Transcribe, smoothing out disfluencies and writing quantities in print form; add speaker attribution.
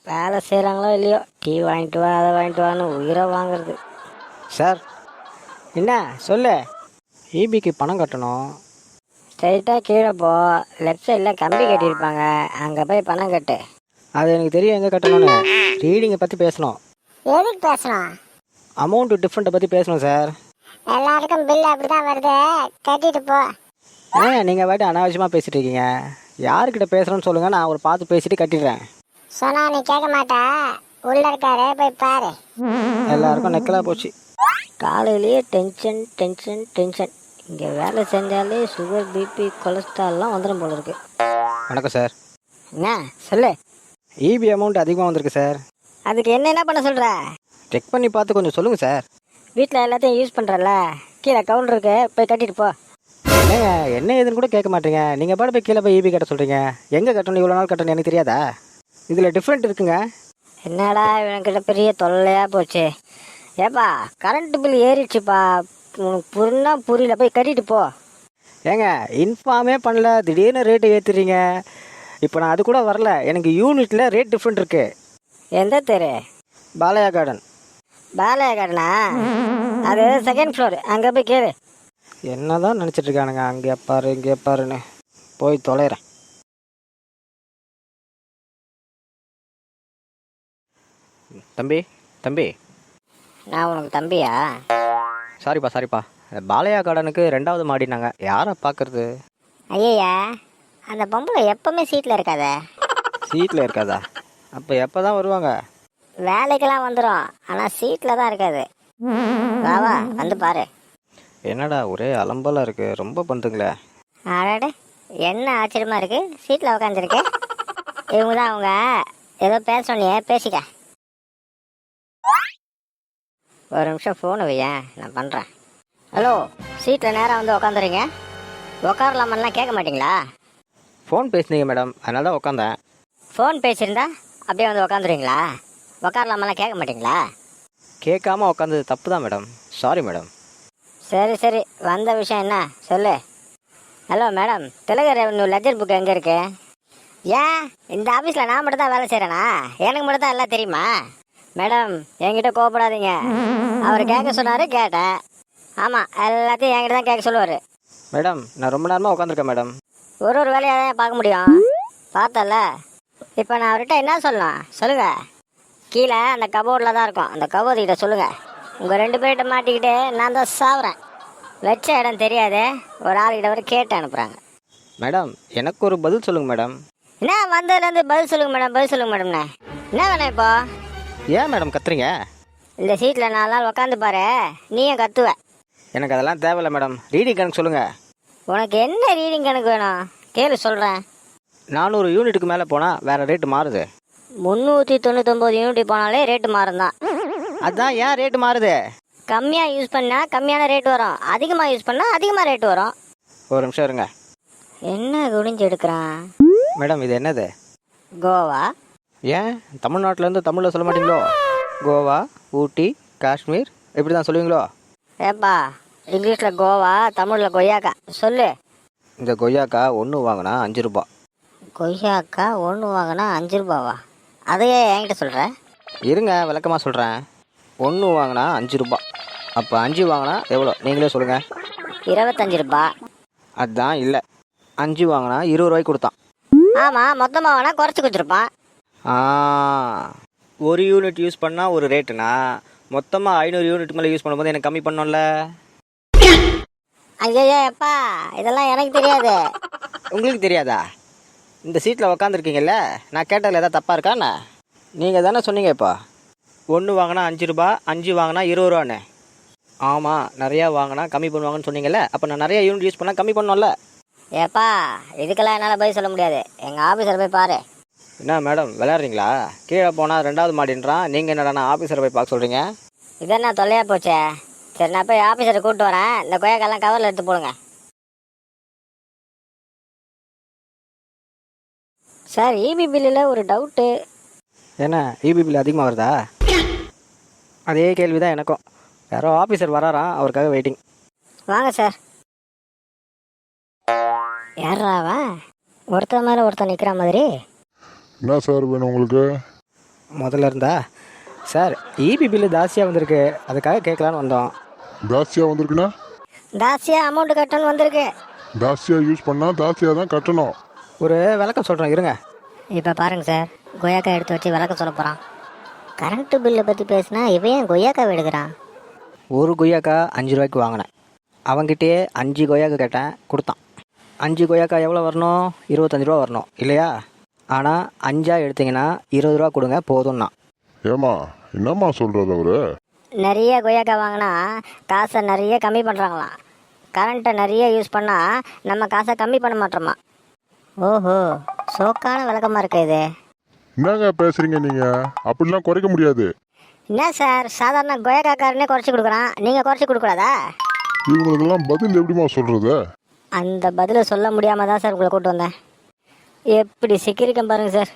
Speaker 1: வேலை செய்கிறாங்களோ இல்லையோ, டீ வாங்கிட்டு வா அதை வாங்கிட்டு வான்னு உயிரை வாங்குறது.
Speaker 2: சார் என்ன சொல்லு. ஈபிக்கு பணம் கட்டணும்.
Speaker 1: ஸ்ட்ரைட்டாக கீழே போ, லெஃப்ட் சைடில் கம்பி கட்டியிருப்பாங்க, அங்கே போய் பணம் கட்டு.
Speaker 2: அது எனக்கு தெரியும் எங்கே கட்டணும்னு. ரீடிங்கை பற்றி பேசணும்.
Speaker 3: எதுக்கு பேசணும்?
Speaker 2: அமௌண்ட்டு டிஃப்ரெண்ட்டை பற்றி பேசணும் சார்.
Speaker 3: எல்லாருக்கும் பில் அப்படிதான் வருது, கட்டிட்டு போ.
Speaker 2: நீங்கள் வாட்டி அனாவசியமாக பேசிகிட்டு இருக்கீங்க. யாருக்கிட்ட பேசுகிறோன்னு சொல்லுங்கள், நான் ஒரு பார்த்து பேசிட்டு கட்டிடுறேன்.
Speaker 3: சொன்னா நீ கேட்க மாட்டா, உள்ள இருக்காரு போய் பாரு.
Speaker 2: எல்லாருக்கும் நெக்கலாக போச்சு.
Speaker 1: காலையிலேயே டென்ஷன் டென்ஷன் டென்ஷன். இங்கே வேலை செஞ்சாலே சுகர், பிபி, கொலஸ்ட்ரால்லாம் வந்துடும் போல இருக்கு.
Speaker 2: வணக்கம் சார்.
Speaker 1: என்ன சொல்லு.
Speaker 2: ஈபி அமௌண்ட் அதிகமாக வந்திருக்கு சார்.
Speaker 1: அதுக்கு என்ன பண்ண சொல்கிற?
Speaker 2: செக் பண்ணி பார்த்து கொஞ்சம் சொல்லுங்கள் சார்.
Speaker 1: வீட்டில் எல்லாத்தையும் யூஸ் பண்ணுறல, கீழே கவுண்டர் இருக்கு, போய் கட்டிட்டு போ.
Speaker 2: என்னங்க என்ன ஏதுன்னு கூட கேட்க மாட்டீங்க. நீங்கள் பாட்டு போய் கீழே போய் ஈபி கட்ட சொல்கிறீங்க. எங்கே கட்டணும், இவ்வளோ நாள் கட்டணும் எனக்கு தெரியாதா? இதில் டிஃப்ரெண்ட் இருக்குங்க.
Speaker 1: என்னடா இவன்கிட்ட பெரிய தொல்லையாக போச்சு. ஏப்பா கரண்ட் பில் ஏறிடுச்சுப்பா, உனக்கு புரியல, போய் கட்டிட்டு போ.
Speaker 2: ஏங்க இன்ஃபார்மே பண்ணல, திடீர்னு ரேட்டு ஏற்றுறீங்க. இப்போ நான் அது கூட வரல, எனக்கு யூனிட்டில் ரேட் டிஃப்ரெண்ட் இருக்குது.
Speaker 1: எந்த தெரு?
Speaker 2: பாலையா கார்டன்.
Speaker 1: பாலையா கார்டனா? அது செகண்ட் ஃப்ளோர், அங்கே போய் கேளு.
Speaker 2: என்ன தான் நினச்சிட்டு இருக்கானுங்க, அங்கே பாரு இங்கே பாருன்னு. போய் தொலைகிறேன். தம்பி தம்பி.
Speaker 1: நான் உனக்கு தம்பியா?
Speaker 2: சாரிப்பா. பாலையா கார்டனுக்கு 2வது மாடினாங்க, யாரை பார்க்கறது?
Speaker 3: ஐயா, அந்த பொம்பளை எப்பவுமே சீட்ல இருக்காத.
Speaker 2: சீட்டில் இருக்காதா? அப்போ எப்போ தான் வருவாங்க?
Speaker 3: வேலைக்கெல்லாம் வந்துடும், ஆனா சீட்ல தான் இருக்காது. வா வந்து பாரு.
Speaker 2: என்னடா ஒரே அலம்பலாக இருக்குது, ரொம்ப பண்ணுதுங்களே.
Speaker 3: அடட, என்ன ஆச்சரியமா இருக்கு, சீட்ல உட்காந்துருக்கு. இவங்க தான் அவங்க. ஏதோ பேசணும்னே, பேசிக்க.
Speaker 1: ஒரு நிமிஷம் ஃபோனை வையேன், நான் பண்ணுறேன். ஹலோ, சீட்டில் நேராக வந்து உக்காந்துறீங்க, உக்காரலாமல்லாம் கேட்க மாட்டிங்களா?
Speaker 2: ஃபோன் பேசுனீங்க மேடம், அதனால தான் உட்காந்தேன்.
Speaker 1: ஃபோன் பேசியிருந்தா அப்படியே வந்து உக்காந்துருவீங்களா? உக்காரலாமல்லாம் கேட்க மாட்டிங்களா?
Speaker 2: கேட்காம உட்காந்தது தப்பு தான் மேடம், சாரி மேடம்.
Speaker 1: சரி, வந்த விஷயம் என்ன சொல்லு. ஹலோ மேடம், திலகர் ரெவன்யூ லெஜர் புக் எங்கே இருக்கு? ஏன் இந்த ஆஃபீஸில் நான் மட்டும் தான் வேலை செய்கிறேனா? எனக்கு மட்டும் தான் எல்லாம் தெரியுமா? மேடம் என்கிட்ட கோவப்படாதீங்க. அவர் கேட்க சொன்னார், கேட்டேன். ஆமாம், எல்லாத்தையும் என்கிட்ட தான் கேட்க சொல்லுவார்.
Speaker 2: மேடம் நான் ரொம்ப நேரமாக உட்காந்துருக்கேன் மேடம்.
Speaker 1: ஒரு வேலையாக தான் பார்க்க முடியும், பார்த்தல. இப்போ நான் அவர்கிட்ட என்ன சொல்லலாம் சொல்லுங்கள். கீழே அந்த கபோர்டில் தான் இருக்கும், அந்த கபோர்டுகிட்ட சொல்லுங்கள். உங்கள் 2 பேர்கிட்ட மாட்டிக்கிட்டு நான் தான் சாவுறேன். வச்ச இடம் தெரியாது, ஒரு ஆளுகிட்ட வர கேட்டு அனுப்புகிறாங்க.
Speaker 2: மேடம் எனக்கு ஒரு பதில் சொல்லுங்கள் மேடம்.
Speaker 1: என்ன வந்ததுலேருந்து பதில் சொல்லுங்கள் மேடம்ண்ணே. என்ன வேணாம் இப்போ?
Speaker 2: ஏன் மேடம் கத்துறீங்க?
Speaker 1: இந்த சீட்டில் 4 நாள் உக்காந்து பாரு, நீயும் கத்துவ.
Speaker 2: எனக்கு அதெல்லாம் தேவையில்லை மேடம், ரீடிங் கணக்கு சொல்லுங்கள்.
Speaker 1: உனக்கு என்ன ரீடிங் கணக்கு வேணும் கேளு, சொல்கிறேன்.
Speaker 2: 400 யூனிட்டுக்கு மேலே போனால் வேறு ரேட்டு மாறுது.
Speaker 1: 399 யூனிட் போனாலே ரேட்டு மாறும் தான்.
Speaker 2: அதுதான் ஏன் ரேட்டு மாறுது?
Speaker 1: கம்மியாக யூஸ் பண்ணால் கம்மியான ரேட்டு வரும், அதிகமாக யூஸ் பண்ணால் அதிகமாக ரேட்டு வரும்.
Speaker 2: ஒரு நிமிஷம் இருங்க.
Speaker 1: என்ன குடிஞ்சு எடுக்கிறான்?
Speaker 2: மேடம் இது என்னது?
Speaker 1: கோவா.
Speaker 2: ஏன் தமிழ்நாட்டிலேருந்து தமிழில் சொல்ல மாட்டீங்களோ? கோவா, ஊட்டி, காஷ்மீர் இப்படி தான் சொல்லுவீங்களோ?
Speaker 1: ஏப்பா இங்கிலீஷில் கோவா, தமிழில் கொய்யாக்கா சொல்லு.
Speaker 2: இந்த கொய்யாக்கா 1 வாங்கினா 5 ரூபா.
Speaker 1: கொய்யாக்கா 1 வாங்கினா 5 ரூபாவா? அதையே என்கிட்ட சொல்கிற?
Speaker 2: இருங்க விளக்கமாக சொல்கிறேன். 1 வாங்கினா 5 ரூபா, அப்போ 5 வாங்கினா எவ்வளோ நீங்களே சொல்லுங்கள்.
Speaker 1: 25 ரூபா.
Speaker 2: அதுதான் இல்லை, 5 வாங்கினா 20 ரூபாய்க்கு கொடுத்தான்.
Speaker 1: ஆமாம், மொத்தமாக வாங்கினா குறைச்சி கொடுத்துருப்பான்.
Speaker 2: ஒரு யூனிட் யூஸ் பண்ணால் ஒரு ரேட்டுனா மொத்தமாக 500 யூனிட் மேலே யூஸ் பண்ணும்போது எனக்கு கம்மி பண்ணோம்ல.
Speaker 1: ஐயோ எப்பா, இதெல்லாம் எனக்கு தெரியாது.
Speaker 2: உங்களுக்கு தெரியாதா? இந்த சீட்டில் உக்காந்துருக்கீங்கல்ல, நான் கேட்டதில் எதாவது தப்பாக இருக்காண்ணா? நீங்கள் தானே சொன்னீங்க இப்போ 1 வாங்கினா 5 ரூபா, 5 வாங்கினா 20 ரூபான்னு. ஆமாம், நிறையா வாங்கினா கம்மி பண்ணுவாங்கன்னு சொன்னீங்கல்ல, அப்போ நான் நிறையா யூனிட் யூஸ் பண்ணால் கம்மி பண்ணோம்ல.
Speaker 1: ஏப்பா இதுக்கெல்லாம் என்னால் போய் சொல்ல முடியாது, எங்கள் ஆஃபீஸரை போய் பாரு.
Speaker 2: என்ன மேடம் விளையாடுறீங்களா? கீழே போனால் 2வது மாடின்றான், நீங்கள் என்னடா ஆஃபீஸரை போய் பார்க்க சொல்கிறீங்க?
Speaker 1: இதென்ன தொல்லையாக போச்சே. சரி நான் போய் ஆஃபீஸரை கூப்பிட்டு வரேன், இந்த கொய்யாக்கெல்லாம் கவரில் எடுத்து போடுங்க. சார் இபி பில்லில் ஒரு டவுட்டு.
Speaker 2: என்ன இபி பில் அதிகமாக வருதா? அதே கேள்வி தான் எனக்கும். யாரோ ஆஃபீஸர் வராராம், அவருக்காக வெயிட்டிங்.
Speaker 1: வாங்க சார். யாராவா ஒருத்தர் மேலே ஒருத்தர் நிற்கிற மாதிரி?
Speaker 4: என்ன சார் வேணும் உங்களுக்கு?
Speaker 2: முதல்ல இருந்தா சார் இபி பில்லு ஜாஸ்தியாக வந்திருக்கு, அதுக்காக கேட்கலான்னு வந்தோம்.
Speaker 4: ஜாஸ்தியாக வந்திருக்குன்னா
Speaker 1: ஜாஸ்தியாக அமௌண்ட் கட்டணும்னு வந்திருக்கு.
Speaker 4: ஜாஸ்தியாக யூஸ் பண்ணால் ஜாஸ்தியாக தான் கட்டணும்.
Speaker 2: ஒரு விளக்கம் சொல்கிறேன் இருங்க.
Speaker 3: இப்போ பாருங்க சார், கொய்யாக்காய் எடுத்து வச்சு விளக்க சொல்ல போகிறான். கரண்ட்டு பில்லை பற்றி பேசினா இவன் ஏன் கொய்யாக்காய் எடுக்கிறான்?
Speaker 2: ஒரு கொய்யாக்கா 5 ரூபாய்க்கு வாங்கினேன். அவங்ககிட்டயே 5 கொய்யாக்கா கேட்டேன், கொடுத்தான். 5 கொய்யாக்கா எவ்வளோ வரணும்? 25 ரூபா வரணும் இல்லையா? ஆனால் 5 எடுத்தீங்கன்னா 20 ரூபா கொடுங்க போதும்னா.
Speaker 4: ஏம்மா என்னம்மா சொல்கிறது அவரு?
Speaker 1: நிறைய கொய்யாக்காய் வாங்கினா காசை நிறைய கம்மி பண்ணுறாங்களாம். கரண்ட்டை நிறைய யூஸ் பண்ணால் நம்ம காசை கம்மி பண்ண மாட்டோமா.
Speaker 3: ஓஹோ, சோக்கான விளக்கமாக இருக்கு இது.
Speaker 4: என்னங்க பேசுகிறீங்க நீங்கள்? அப்படிலாம் குறைக்க முடியாது.
Speaker 1: என்ன சார், சாதாரண கொய்யாக்காரனே குறைச்சி கொடுக்குறான், நீங்கள் குறைச்சி கொடுக்கூடாதா?
Speaker 4: இவங்களுக்கெல்லாம் பதில் எப்படிம்மா சொல்கிறது?
Speaker 1: அந்த பதிலை சொல்ல முடியாமல் தான் சார் உங்களை கூப்பிட்டு வந்தேன். எப்படி சிக்கியிருக்கேன் பாருங்கள் சார்.